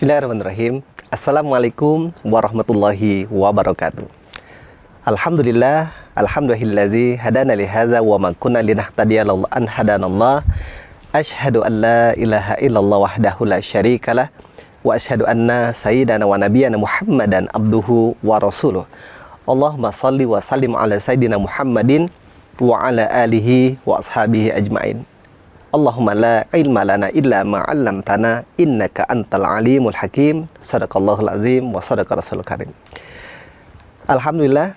Bismillahirrahmanirrahim. Assalamualaikum warahmatullahi wabarakatuh. Alhamdulillazi hadana li hadza wa ma kunna linahtadiya laula an hadanallah. Asyhadu an la ilaha illallah wahdahu la syarikalah wa asyhadu anna sayyidana wa nabiyyana Muhammadan abduhu wa rasuluh. Allahumma shalli wa sallim ala sayyidina Muhammadin wa ala alihi wa ashabihi ajmain. Allahumma la ilma lana illa ma 'allamtana innaka antal alimul hakim. Shadaqallahul azim wa shadaqa rasulul karim. Alhamdulillah,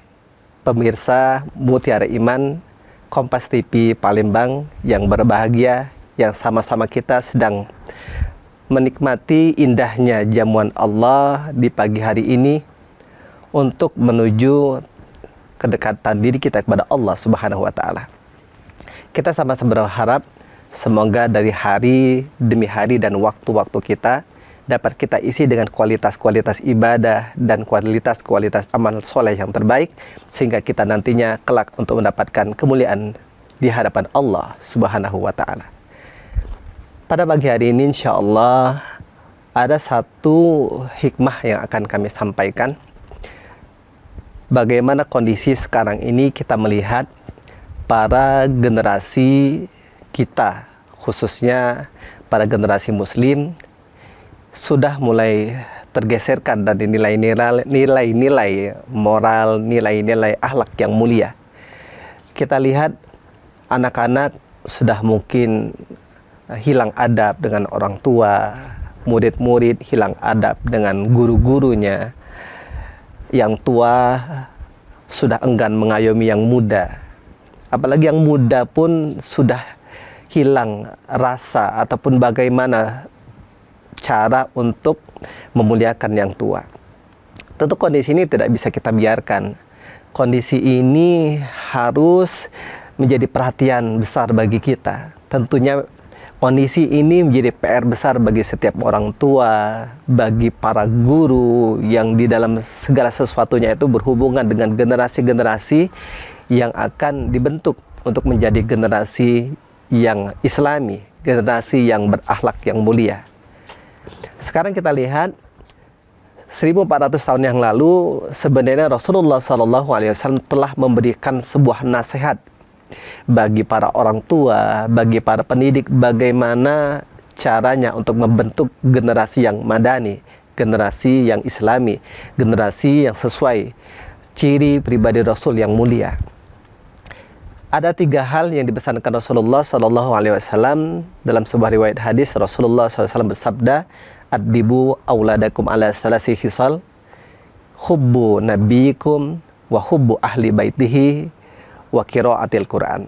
pemirsa Mutiara Iman Kompas TV Palembang yang berbahagia, yang sama-sama kita sedang menikmati indahnya jamuan Allah di pagi hari ini untuk menuju kedekatan diri kita kepada Allah Subhanahu wa taala. Kita sama-sama berharap semoga dari hari demi hari dan waktu-waktu kita dapat kita isi dengan kualitas-kualitas ibadah dan kualitas-kualitas amal soleh yang terbaik, sehingga kita nantinya kelak untuk mendapatkan kemuliaan di hadapan Allah Subhanahu wa ta'ala. Pada pagi hari ini insya Allah ada satu hikmah yang akan kami sampaikan. Bagaimana kondisi sekarang ini kita melihat para generasi kita, khususnya para generasi muslim, sudah mulai tergeserkan dari nilai-nilai moral, nilai-nilai akhlak yang mulia. Kita lihat anak-anak sudah mungkin hilang adab dengan orang tua, murid-murid hilang adab dengan guru-gurunya, yang tua sudah enggan mengayomi yang muda, apalagi yang muda pun sudah hilang rasa ataupun bagaimana cara untuk memuliakan yang tua. Tentu kondisi ini tidak bisa kita biarkan. Kondisi ini harus menjadi perhatian besar bagi kita. Tentunya kondisi ini menjadi PR besar bagi setiap orang tua, bagi para guru yang di dalam segala sesuatunya itu berhubungan dengan generasi-generasi yang akan dibentuk untuk menjadi generasi yang islami, generasi yang berakhlak yang mulia. Sekarang kita lihat 1400 tahun yang lalu sebenarnya Rasulullah SAW telah memberikan sebuah nasihat bagi para orang tua, bagi para pendidik, bagaimana caranya untuk membentuk generasi yang madani, generasi yang islami, generasi yang sesuai ciri pribadi Rasul yang mulia. Ada 3 hal yang dipesankan Rasulullah SAW dalam sebuah riwayat hadis. Rasulullah SAW bersabda, "Addibu auladakum ala salasi khisal, hubbu nabiyikum wa hubbu ahli baitihi wa qiraatil Quran."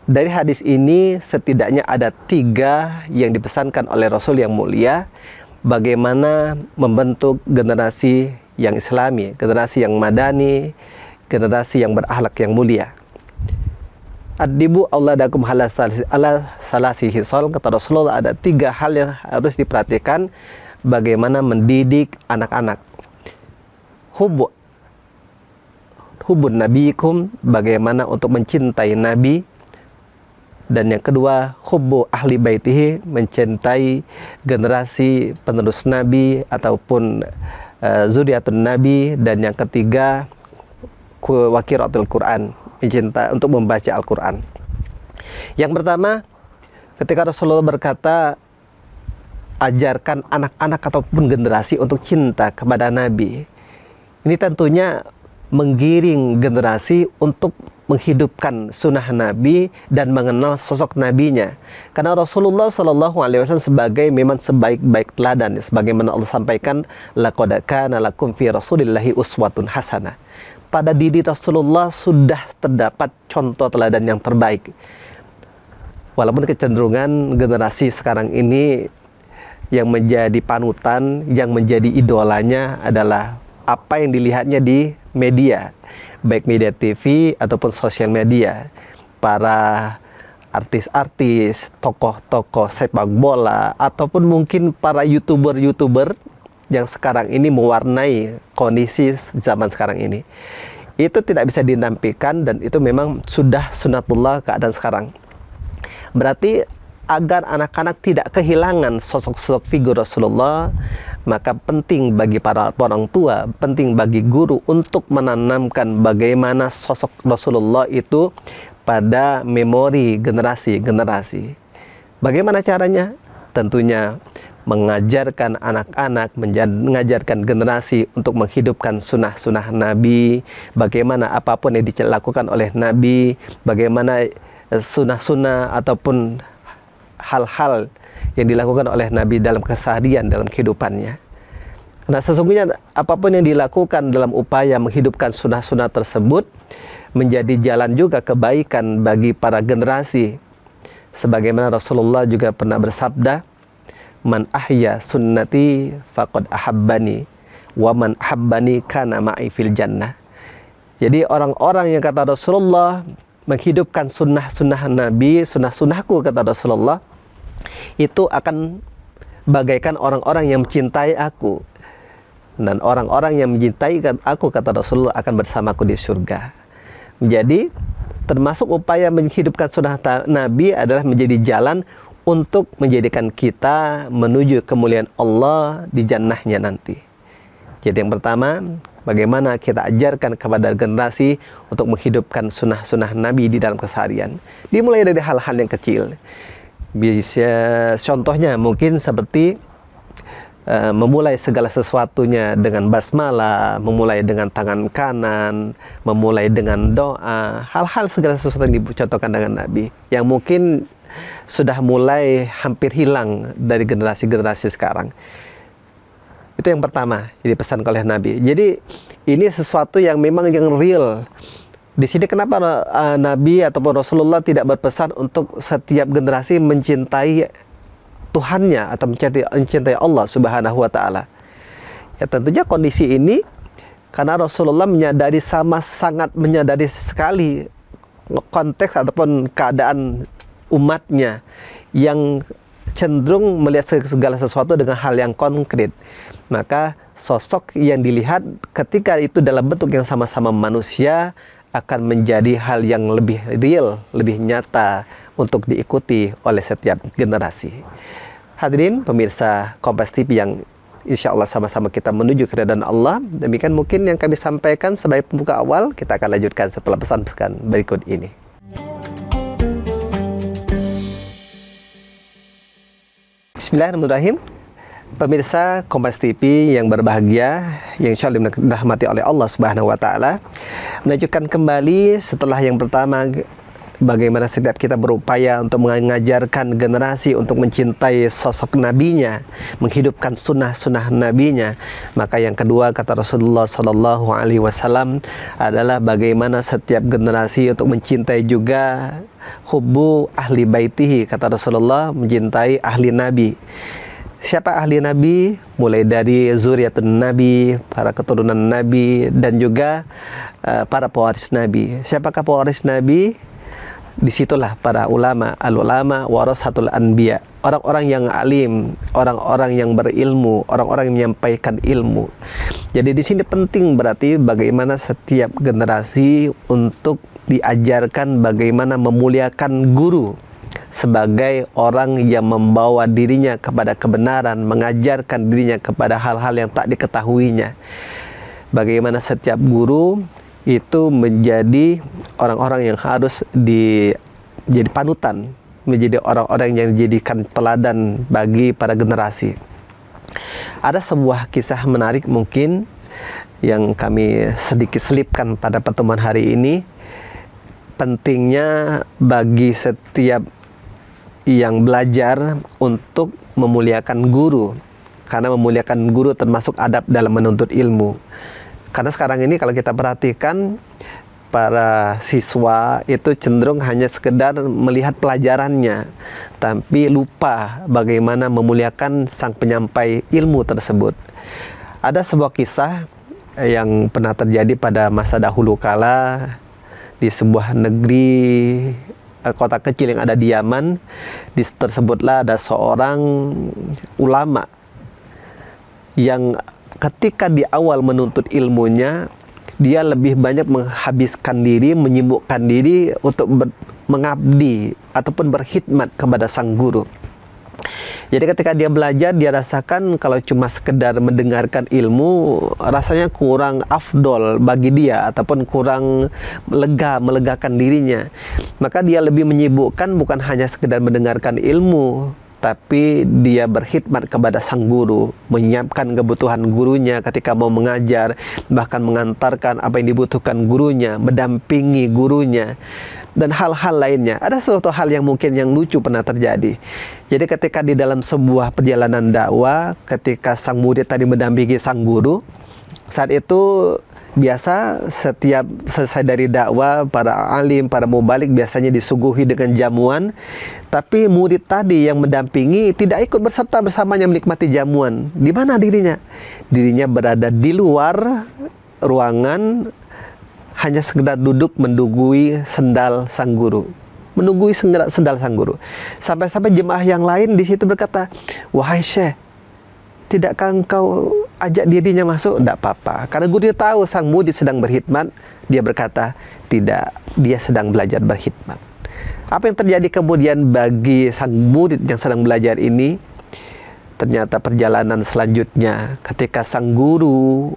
Dari hadis ini setidaknya ada 3 yang dipesankan oleh Rasul yang mulia, bagaimana membentuk generasi yang islami, generasi yang madani, generasi yang berakhlak yang mulia. Addibu auladakum ala salasi hisol, kata Rasulullah ada 3 hal yang harus diperhatikan bagaimana mendidik anak-anak. Hubun nabiyikum, bagaimana untuk mencintai nabi. Dan yang kedua, hubbu ahli baitihi, mencintai generasi penerus nabi ataupun zuriatun nabi. Dan yang ketiga, wa qiraatul Quran, mencinta untuk membaca Al-Quran. Yang pertama, ketika Rasulullah berkata, ajarkan anak-anak ataupun generasi untuk cinta kepada Nabi. Ini tentunya menggiring generasi untuk menghidupkan sunnah Nabi dan mengenal sosok Nabinya. Karena Rasulullah SAW sebagai memang sebaik-baik teladan, sebagaimana Allah sampaikan, laqad kana lakum fi rasulillahi uswatun hasanah. Pada diri Rasulullah sudah terdapat contoh teladan yang terbaik. Walaupun kecenderungan generasi sekarang ini yang menjadi panutan, yang menjadi idolanya adalah apa yang dilihatnya di media, baik media TV ataupun sosial media. Para artis-artis, tokoh-tokoh sepak bola, ataupun mungkin para YouTuber yang sekarang ini mewarnai kondisi zaman sekarang ini. Itu tidak bisa dinafikan dan itu memang sudah sunatullah keadaan sekarang. Berarti agar anak-anak tidak kehilangan sosok-sosok figur Rasulullah, maka penting bagi para orang tua, penting bagi guru untuk menanamkan bagaimana sosok Rasulullah itu pada memori generasi-generasi. Bagaimana caranya? Tentunya mengajarkan anak-anak, mengajarkan generasi untuk menghidupkan sunnah-sunnah Nabi, bagaimana apapun yang dilakukan oleh Nabi, bagaimana sunnah-sunnah ataupun hal-hal yang dilakukan oleh Nabi dalam keseharian, dalam kehidupannya. Karena sesungguhnya apapun yang dilakukan dalam upaya menghidupkan sunnah-sunnah tersebut menjadi jalan juga kebaikan bagi para generasi. Sebagaimana Rasulullah juga pernah bersabda, "Man ahya sunnati faqad ahabbani, wa man ahabbani kana ma'i fil jannah." Jadi orang-orang yang kata Rasulullah menghidupkan sunnah-sunnah Nabi, sunnah-sunnahku kata Rasulullah, itu akan bagaikan orang-orang yang mencintai aku. Dan orang-orang yang mencintai aku kata Rasulullah akan bersamaku di surga. Jadi termasuk upaya menghidupkan sunnah Nabi adalah menjadi jalan untuk menjadikan kita menuju kemuliaan Allah di jannahnya nanti. Jadi yang pertama, bagaimana kita ajarkan kepada generasi untuk menghidupkan sunnah-sunnah Nabi di dalam keseharian. Dimulai dari hal-hal yang kecil. Bisa contohnya mungkin seperti memulai segala sesuatunya dengan basmalah, memulai dengan tangan kanan, memulai dengan doa, hal-hal segala sesuatu yang dicontohkan dengan Nabi, yang mungkin sudah mulai hampir hilang dari generasi-generasi sekarang. Itu yang pertama, jadi pesan oleh Nabi. Jadi ini sesuatu yang memang yang real. Di sini kenapa Nabi ataupun Rasulullah tidak berpesan untuk setiap generasi mencintai Tuhannya atau mencintai Allah Subhanahu wa taala. Ya tentunya kondisi ini karena Rasulullah sangat menyadari sekali konteks ataupun keadaan umatnya yang cenderung melihat segala sesuatu dengan hal yang konkret. Maka sosok yang dilihat ketika itu dalam bentuk yang sama-sama manusia akan menjadi hal yang lebih real, lebih nyata untuk diikuti oleh setiap generasi. Hadirin pemirsa Kompas TV yang insya Allah sama-sama kita menuju keridhaan Allah. Demikian mungkin yang kami sampaikan sebagai pembuka awal. Kita akan lanjutkan setelah pesan-pesan berikut ini. Bismillahirrahmanirrahim. Pemirsa Kompas TV yang berbahagia, yang insya Allah dirahmati oleh Allah Subhanahu wa taala, melanjutkan kembali setelah yang pertama bagaimana setiap kita berupaya untuk mengajarkan generasi untuk mencintai sosok nabinya, menghidupkan sunnah-sunnah nabinya. Maka yang kedua kata Rasulullah Sallallahu Alaihi Wasallam adalah bagaimana setiap generasi untuk mencintai juga hubbu ahli baitihi, kata Rasulullah, mencintai ahli nabi. Siapa ahli Nabi? Mulai dari zuriatun Nabi, para keturunan Nabi, dan juga para pewaris Nabi. Siapakah pewaris Nabi? Disitulah para ulama, al-ulama warasatul anbiya, orang-orang yang alim, orang-orang yang berilmu, orang-orang yang menyampaikan ilmu. Jadi di sini penting berarti bagaimana setiap generasi untuk diajarkan bagaimana memuliakan guru sebagai orang yang membawa dirinya kepada kebenaran, mengajarkan dirinya kepada hal-hal yang tak diketahuinya. Bagaimana setiap guru itu menjadi orang-orang yang harus jadi panutan, menjadi orang-orang yang dijadikan teladan bagi para generasi. Ada sebuah kisah menarik mungkin yang kami sedikit selipkan pada pertemuan hari ini. Pentingnya bagi setiap yang belajar untuk memuliakan guru, karena memuliakan guru termasuk adab dalam menuntut ilmu. Karena sekarang ini kalau kita perhatikan, para siswa itu cenderung hanya sekedar melihat pelajarannya, tapi lupa bagaimana memuliakan sang penyampai ilmu tersebut. Ada sebuah kisah yang pernah terjadi pada masa dahulu kala di sebuah negeri, kota kecil yang ada di Yaman. Tersebutlah ada seorang ulama yang ketika di awal menuntut ilmunya, dia lebih banyak menghabiskan diri, menyibukkan diri untuk mengabdi ataupun berkhidmat kepada sang guru. Jadi ketika dia belajar, dia rasakan kalau cuma sekedar mendengarkan ilmu rasanya kurang afdol bagi dia ataupun kurang melegakan dirinya. Maka dia lebih menyibukkan bukan hanya sekedar mendengarkan ilmu, tapi dia berkhidmat kepada sang guru, menyiapkan kebutuhan gurunya ketika mau mengajar, bahkan mengantarkan apa yang dibutuhkan gurunya, mendampingi gurunya, dan hal-hal lainnya. Ada suatu hal yang mungkin yang lucu pernah terjadi. Jadi ketika di dalam sebuah perjalanan dakwah, ketika sang murid tadi mendampingi sang guru, saat itu biasa setiap selesai dari dakwah, para alim, para mubalik biasanya disuguhi dengan jamuan. Tapi murid tadi yang mendampingi tidak ikut berserta bersamanya menikmati jamuan. Di mana dirinya? Dirinya berada di luar ruangan, hanya sekedar duduk menunggui sendal sang guru. Menunggui sendal sang guru. Sampai-sampai jemaah yang lain di situ berkata, "Wahai Syekh, tidakkah engkau ajak dirinya masuk?" "Tidak apa-apa." Karena guru tahu sang murid sedang berkhidmat, dia berkata, "Tidak, dia sedang belajar berkhidmat." Apa yang terjadi kemudian bagi sang murid yang sedang belajar ini? Ternyata perjalanan selanjutnya ketika sang guru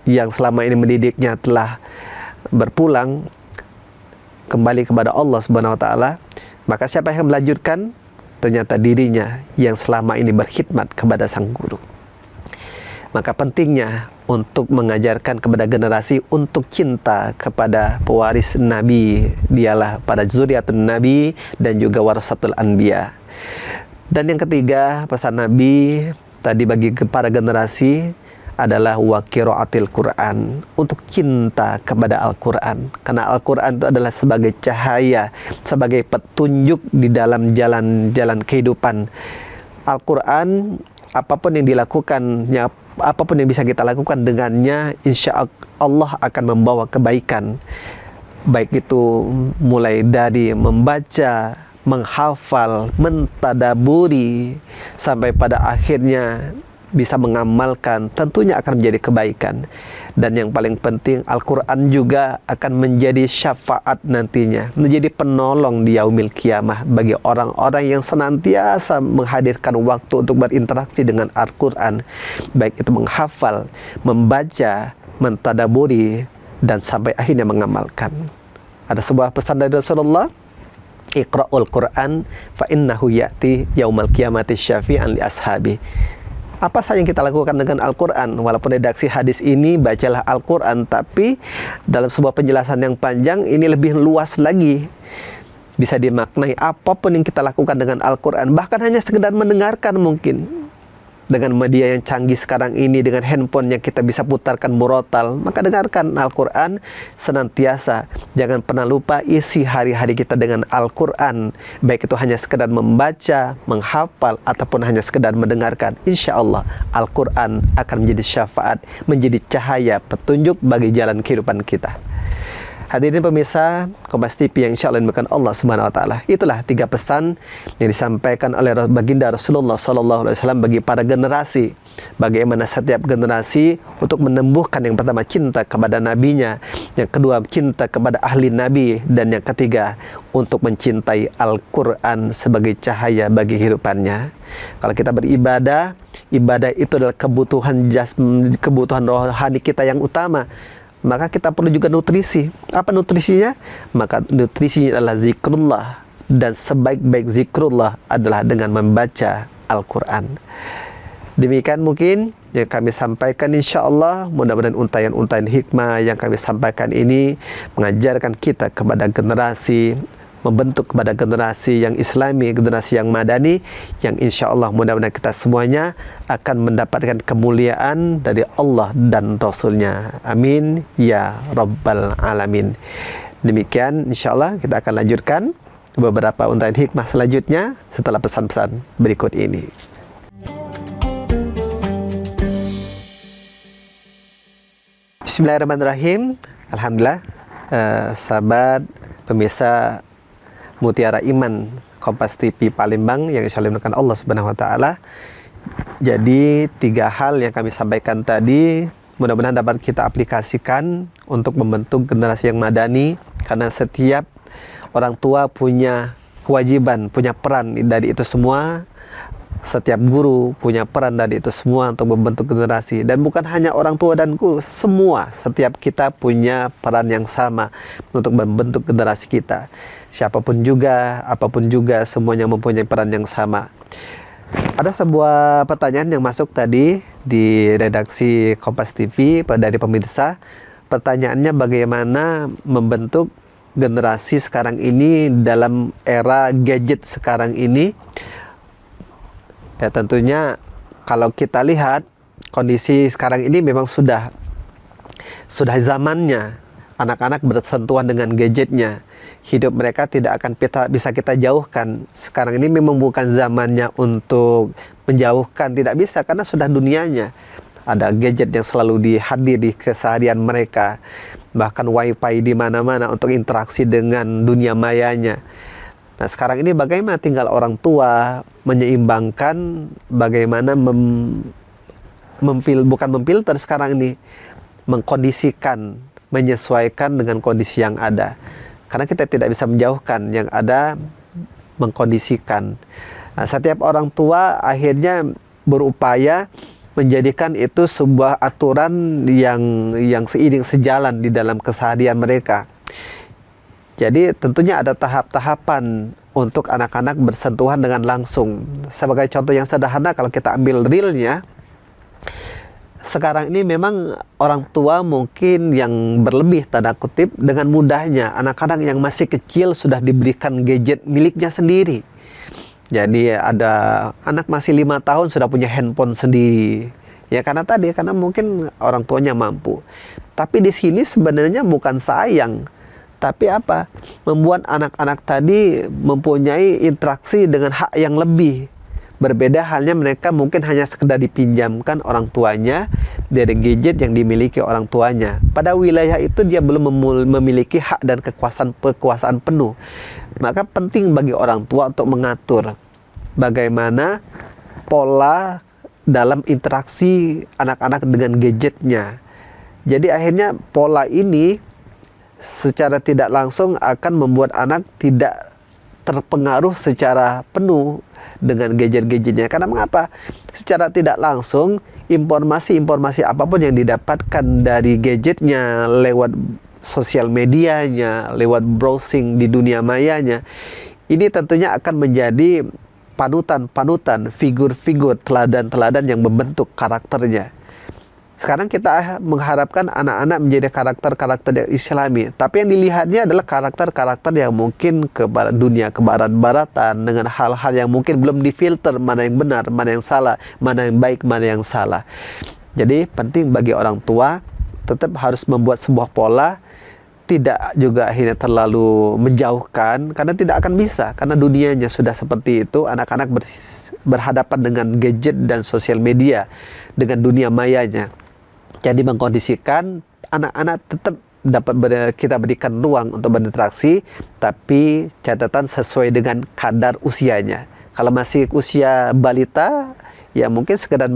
yang selama ini mendidiknya telah berpulang kembali kepada Allah Subhanahu wa taala, maka siapa yang melanjutkan? Ternyata dirinya yang selama ini berkhidmat kepada sang guru. Maka pentingnya untuk mengajarkan kepada generasi untuk cinta kepada pewaris Nabi, dialah pada zuriatun Nabi dan juga warasatul anbiya. Dan yang ketiga, pesan Nabi tadi bagi para generasi adalah wa qiraatil Quran, untuk cinta kepada Al-Quran. Karena Al-Quran itu adalah sebagai cahaya, sebagai petunjuk di dalam jalan-jalan kehidupan. Al-Quran, apapun yang dilakukan, apapun yang bisa kita lakukan dengannya, insya Allah akan membawa kebaikan. Baik itu mulai dari membaca, menghafal, mentadaburi, sampai pada akhirnya bisa mengamalkan, tentunya akan menjadi kebaikan. Dan yang paling penting, Al-Quran juga akan menjadi syafaat nantinya, menjadi penolong di yaumil kiamah bagi orang-orang yang senantiasa menghadirkan waktu untuk berinteraksi dengan Al-Quran, baik itu menghafal, membaca, mentadaburi, dan sampai akhirnya mengamalkan. Ada sebuah pesan dari Rasulullah, Iqra'ul Quran fa innahu ya'ti yaumal qiyamati syafi'an li ashabi. Apa saja yang kita lakukan dengan Al-Quran? Walaupun redaksi hadis ini, bacalah Al-Quran, tapi dalam sebuah penjelasan yang panjang, ini lebih luas lagi. Bisa dimaknai apapun yang kita lakukan dengan Al-Quran. Bahkan hanya sekedar mendengarkan mungkin. Dengan media yang canggih sekarang ini, dengan handphone yang kita bisa putarkan murotal, maka dengarkan Al-Quran senantiasa. Jangan pernah lupa isi hari-hari kita dengan Al-Quran, baik itu hanya sekedar membaca, menghafal, ataupun hanya sekedar mendengarkan. Insya Allah Al-Quran akan menjadi syafaat, menjadi cahaya, petunjuk bagi jalan kehidupan kita. Hadirin pemirsa Kompas TV yang insya Allah dimuliakan Allah Subhanahu wa taala. Itulah 3 pesan yang disampaikan oleh baginda Rasulullah SAW bagi para generasi. Bagaimana setiap generasi untuk menumbuhkan, yang pertama cinta kepada nabinya, yang kedua cinta kepada ahli nabi, dan yang ketiga untuk mencintai Al-Quran sebagai cahaya bagi kehidupannya. Kalau kita beribadah, ibadah itu adalah kebutuhan rohani kita yang utama. Maka kita perlu juga nutrisi. Apa nutrisinya? Maka nutrisinya adalah zikrullah. Dan sebaik-baik zikrullah adalah dengan membaca Al-Quran. Demikian mungkin yang kami sampaikan, insya Allah. Mudah-mudahan untayan-untayan hikmah yang kami sampaikan ini mengajarkan kita kepada generasi, membentuk kepada generasi yang islami, generasi yang madani, yang insya Allah mudah-mudahan kita semuanya akan mendapatkan kemuliaan dari Allah dan Rasulnya. Amin ya Rabbal Alamin. Demikian insya Allah kita akan lanjutkan beberapa untayan hikmah selanjutnya setelah pesan-pesan berikut ini. Bismillahirrahmanirrahim. Alhamdulillah, sahabat pemirsa Mutiara Iman Kompas TV Palembang yang insya Allah dimuliakan Allah Subhanahu wa taala. Jadi 3 hal yang kami sampaikan tadi mudah-mudahan dapat kita aplikasikan untuk membentuk generasi yang madani, karena setiap Orang tua punya kewajiban, punya peran dari itu semua. Setiap guru punya peran dari itu semua untuk membentuk generasi. Dan bukan hanya orang tua dan guru, semua, setiap kita punya peran yang sama untuk membentuk generasi kita. Siapapun juga, apapun juga, semuanya mempunyai peran yang sama. Ada sebuah pertanyaan yang masuk tadi di redaksi Kompas TV dari pemirsa. Pertanyaannya, bagaimana membentuk generasi sekarang ini dalam era gadget sekarang ini? Ya, tentunya kalau kita lihat kondisi sekarang ini memang sudah zamannya anak-anak bersentuhan dengan gadgetnya. Hidup mereka tidak akan bisa kita jauhkan. Sekarang ini memang bukan zamannya untuk menjauhkan, tidak bisa, karena sudah dunianya. Ada gadget yang selalu dihadir di keseharian mereka, bahkan wifi di mana-mana untuk interaksi dengan dunia mayanya. Nah, sekarang ini bagaimana tinggal orang tua menyeimbangkan, bagaimana bukan memfilter sekarang ini, mengkondisikan, menyesuaikan dengan kondisi yang ada. Karena kita tidak bisa menjauhkan, yang ada mengkondisikan. Nah, setiap orang tua akhirnya berupaya menjadikan itu sebuah aturan yang seiring sejalan di dalam keseharian mereka. Jadi tentunya ada tahap-tahapan untuk anak-anak bersentuhan dengan langsung. Sebagai contoh yang sederhana, kalau kita ambil realnya, sekarang ini memang orang tua mungkin yang berlebih, tanda kutip, dengan mudahnya anak-anak yang masih kecil sudah diberikan gadget miliknya sendiri. Jadi ada anak masih 5 tahun sudah punya handphone sendiri. Ya karena mungkin orang tuanya mampu. Tapi di sini sebenarnya bukan sayang, tapi apa? Membuat anak-anak tadi mempunyai interaksi dengan hak yang lebih. Berbeda halnya mereka mungkin hanya sekedar dipinjamkan orang tuanya dari gadget yang dimiliki orang tuanya. Pada wilayah itu dia belum memiliki hak dan kekuasaan penuh. Maka penting bagi orang tua untuk mengatur bagaimana pola dalam interaksi anak-anak dengan gadgetnya. Jadi akhirnya pola ini secara tidak langsung akan membuat anak tidak terpengaruh secara penuh dengan gadget-gadgetnya. Karena mengapa? Secara tidak langsung informasi-informasi apapun yang didapatkan dari gadgetnya, lewat sosial medianya, lewat browsing di dunia mayanya, ini tentunya akan menjadi panutan-panutan, figur-figur, teladan-teladan yang membentuk karakternya. Sekarang kita mengharapkan anak-anak menjadi karakter-karakter yang islami, tapi yang dilihatnya adalah karakter-karakter yang mungkin ke dunia kebarat-baratan, dengan hal-hal yang mungkin belum difilter mana yang benar, mana yang salah, mana yang baik, mana yang salah. Jadi penting bagi orang tua tetap harus membuat sebuah pola, tidak juga akhirnya terlalu menjauhkan, karena tidak akan bisa, karena dunianya sudah seperti itu. Anak-anak berhadapan dengan gadget dan sosial media, dengan dunia mayanya. Jadi mengkondisikan anak-anak tetap dapat kita berikan ruang untuk berinteraksi, tapi catatan sesuai dengan kadar usianya. Kalau masih usia balita, ya mungkin sekedar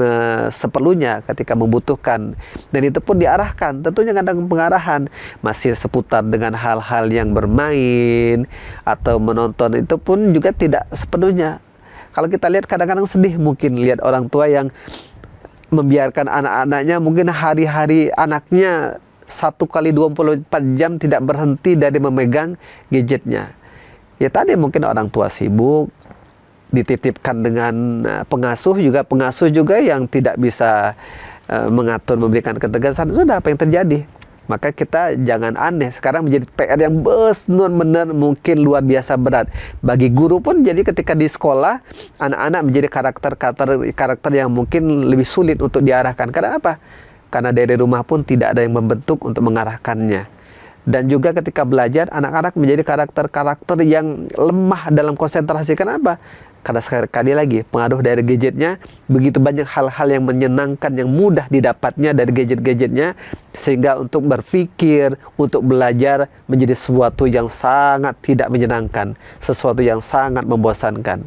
seperlunya ketika membutuhkan, dan itu pun diarahkan, tentunya kadang pengarahan masih seputar dengan hal-hal yang bermain atau menonton, itu pun juga tidak sepenuhnya. Kalau kita lihat kadang-kadang sedih mungkin lihat orang tua yang membiarkan anak-anaknya, mungkin hari-hari anaknya 1 kali 24 jam tidak berhenti dari memegang gadgetnya. Ya tadi mungkin orang tua sibuk, dititipkan dengan pengasuh juga yang tidak bisa mengatur, memberikan ketegasan. Sudah, apa yang terjadi? Maka kita jangan aneh. Sekarang menjadi PR yang benar-benar mungkin luar biasa berat. Bagi guru pun, jadi ketika di sekolah, anak-anak menjadi karakter yang mungkin lebih sulit untuk diarahkan. Karena apa? Karena dari rumah pun tidak ada yang membentuk untuk mengarahkannya. Dan juga ketika belajar, anak-anak menjadi karakter-karakter yang lemah dalam konsentrasi. Kenapa? Karena sekali lagi pengaruh dari gadgetnya, begitu banyak hal-hal yang menyenangkan yang mudah didapatnya dari gadget-gadgetnya, sehingga untuk berpikir, untuk belajar menjadi sesuatu yang sangat tidak menyenangkan, sesuatu yang sangat membosankan.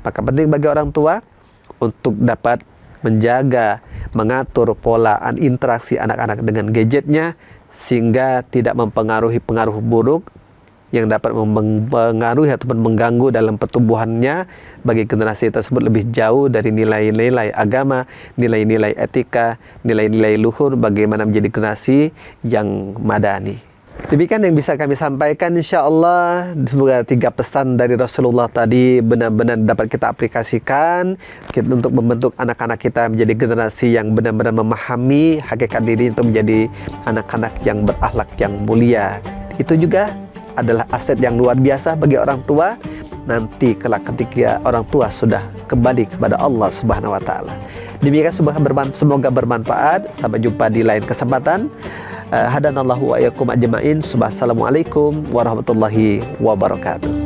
Maka penting bagi orang tua untuk dapat menjaga, mengatur pola interaksi anak-anak dengan gadgetnya, sehingga tidak mempengaruhi pengaruh buruk yang dapat mempengaruhi ataupun mengganggu dalam pertumbuhannya bagi generasi tersebut lebih jauh dari nilai-nilai agama, nilai-nilai etika, nilai-nilai luhur, bagaimana menjadi generasi yang madani. Demikian yang bisa kami sampaikan, insya-Allah. Semoga 3 pesan dari Rasulullah tadi benar-benar dapat kita aplikasikan untuk membentuk anak-anak kita menjadi generasi yang benar-benar memahami hakikat diri untuk menjadi anak-anak yang berakhlak yang mulia. Itu juga adalah aset yang luar biasa bagi orang tua nanti kelak ketika orang tua sudah kembali kepada Allah Subhanahu wa taala. Demikian semoga bermanfaat. Sampai jumpa di lain kesempatan. Hadanallahu wa iyyakum ajmain. Assalamualaikum warahmatullahi wabarakatuh.